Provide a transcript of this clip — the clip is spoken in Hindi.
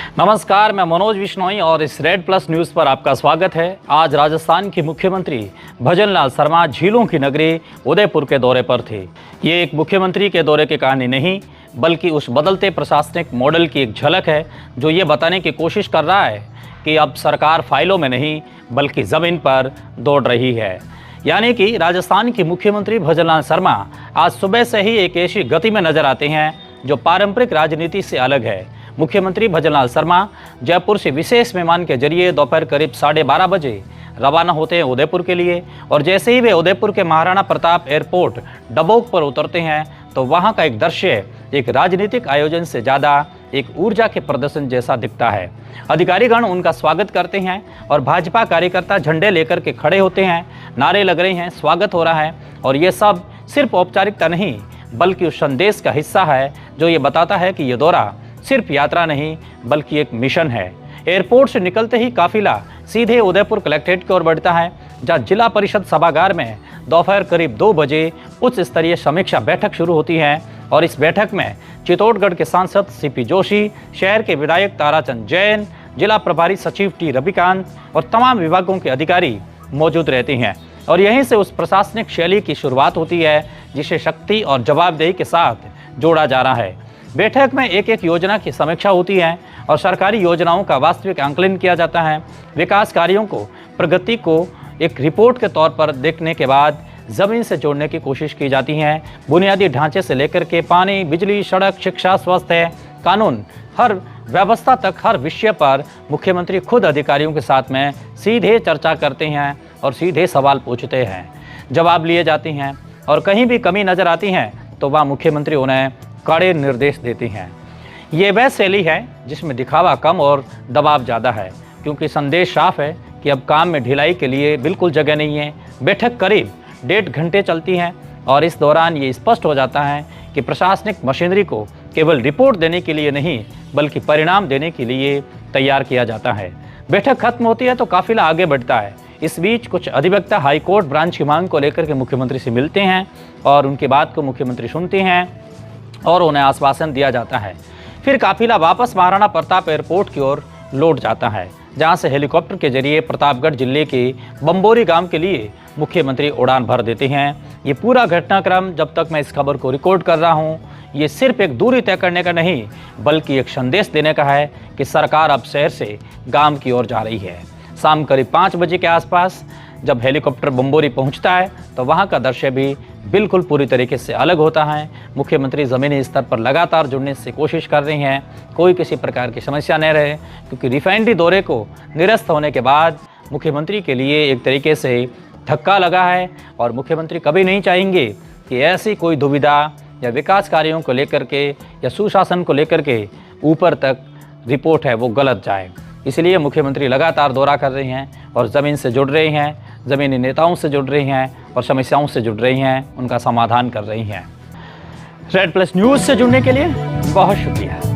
नमस्कार, मैं मनोज विश्नोई और इस रेड प्लस न्यूज़ पर आपका स्वागत है। आज राजस्थान के मुख्यमंत्री भजनलाल शर्मा झीलों की नगरी उदयपुर के दौरे पर थे। ये एक मुख्यमंत्री के दौरे की कहानी नहीं, बल्कि उस बदलते प्रशासनिक मॉडल की एक झलक है जो ये बताने की कोशिश कर रहा है कि अब सरकार फाइलों में नहीं बल्कि ज़मीन पर दौड़ रही है। यानी कि राजस्थान के मुख्यमंत्री भजनलाल शर्मा आज सुबह से ही एक ऐसी गति में नजर आते हैं जो पारंपरिक राजनीति से अलग है। मुख्यमंत्री भजनलाल शर्मा जयपुर से विशेष विमान के जरिए दोपहर करीब 12:30 बजे रवाना होते हैं उदयपुर के लिए, और जैसे ही वे उदयपुर के महाराणा प्रताप एयरपोर्ट डबोक पर उतरते हैं तो वहां का एक दृश्य एक राजनीतिक आयोजन से ज़्यादा एक ऊर्जा के प्रदर्शन जैसा दिखता है। अधिकारीगण उनका स्वागत करते हैं और भाजपा कार्यकर्ता झंडे लेकर के खड़े होते हैं, नारे लग रहे हैं, स्वागत हो रहा है। और ये सब सिर्फ औपचारिकता नहीं बल्कि उस संदेश का हिस्सा है जो ये बताता है कि ये दौरा सिर्फ यात्रा नहीं बल्कि एक मिशन है। एयरपोर्ट से निकलते ही काफिला सीधे उदयपुर कलेक्ट्रेट की ओर बढ़ता है, जहां जिला परिषद सभागार में दोपहर करीब 2 बजे उच्च स्तरीय समीक्षा बैठक शुरू होती है। और इस बैठक में चित्तौड़गढ़ के सांसद सीपी जोशी, शहर के विधायक ताराचंद जैन, जिला प्रभारी सचिव टी रविकांत और तमाम विभागों के अधिकारी मौजूद रहते हैं। और यहीं से उस प्रशासनिक शैली की शुरुआत होती है जिसे शक्ति और जवाबदेही के साथ जोड़ा जा रहा है। बैठक में एक एक योजना की समीक्षा होती है और सरकारी योजनाओं का वास्तविक आंकलन किया जाता है। विकास कार्यों को, प्रगति को एक रिपोर्ट के तौर पर देखने के बाद ज़मीन से जोड़ने की कोशिश की जाती है। बुनियादी ढांचे से लेकर के पानी, बिजली, सड़क, शिक्षा, स्वास्थ्य, कानून, हर व्यवस्था तक हर विषय पर मुख्यमंत्री खुद अधिकारियों के साथ में सीधे चर्चा करते हैं और सीधे सवाल पूछते हैं, जवाब लिए जाते हैं। और कहीं भी कमी नज़र आती है तो वह मुख्यमंत्री उन्हें कड़े निर्देश देती हैं। ये वह शैली है जिसमें दिखावा कम और दबाव ज़्यादा है, क्योंकि संदेश साफ है कि अब काम में ढिलाई के लिए बिल्कुल जगह नहीं है। बैठक करीब 1.5 घंटे चलती है और इस दौरान ये स्पष्ट हो जाता है कि प्रशासनिक मशीनरी को केवल रिपोर्ट देने के लिए नहीं बल्कि परिणाम देने के लिए तैयार किया जाता है। बैठक खत्म होती है तो काफिला आगे बढ़ता है। इस बीच कुछ अधिवक्ता हाईकोर्ट ब्रांच की मांग को लेकर के मुख्यमंत्री से मिलते हैं और उनकी बात को मुख्यमंत्री सुनते हैं और उन्हें आश्वासन दिया जाता है। फिर काफिला वापस महाराणा प्रताप एयरपोर्ट की ओर लौट जाता है, जहां से हेलीकॉप्टर के जरिए प्रतापगढ़ जिले के बम्बोरी गांव के लिए मुख्यमंत्री उड़ान भर देते हैं। ये पूरा घटनाक्रम जब तक मैं इस खबर को रिकॉर्ड कर रहा हूं, ये सिर्फ एक दूरी तय करने का नहीं बल्कि एक संदेश देने का है कि सरकार अब शहर से गांव की ओर जा रही है। शाम करीब 5 बजे के आसपास जब हेलीकॉप्टर बम्बोरी पहुंचता है तो वहां का दृश्य भी बिल्कुल पूरी तरीके से अलग होता है। मुख्यमंत्री ज़मीनी स्तर पर लगातार जुड़ने की कोशिश कर रही हैं, कोई किसी प्रकार की समस्या नहीं रहे, क्योंकि रिफाइनरी दौरे को निरस्त होने के बाद मुख्यमंत्री के लिए एक तरीके से धक्का लगा है। और मुख्यमंत्री कभी नहीं चाहेंगे कि ऐसी कोई दुविधा या विकास कार्यों को लेकर के या सुशासन को लेकर के ऊपर तक रिपोर्ट है वो गलत जाए। इसलिए मुख्यमंत्री लगातार दौरा कर रहे हैं और ज़मीन से जुड़ रहे हैं, ज़मीनी नेताओं से जुड़ रही हैं और समस्याओं से जुड़ रही हैं, उनका समाधान कर रही हैं। रेड प्लस न्यूज़ से जुड़ने के लिए बहुत शुक्रिया।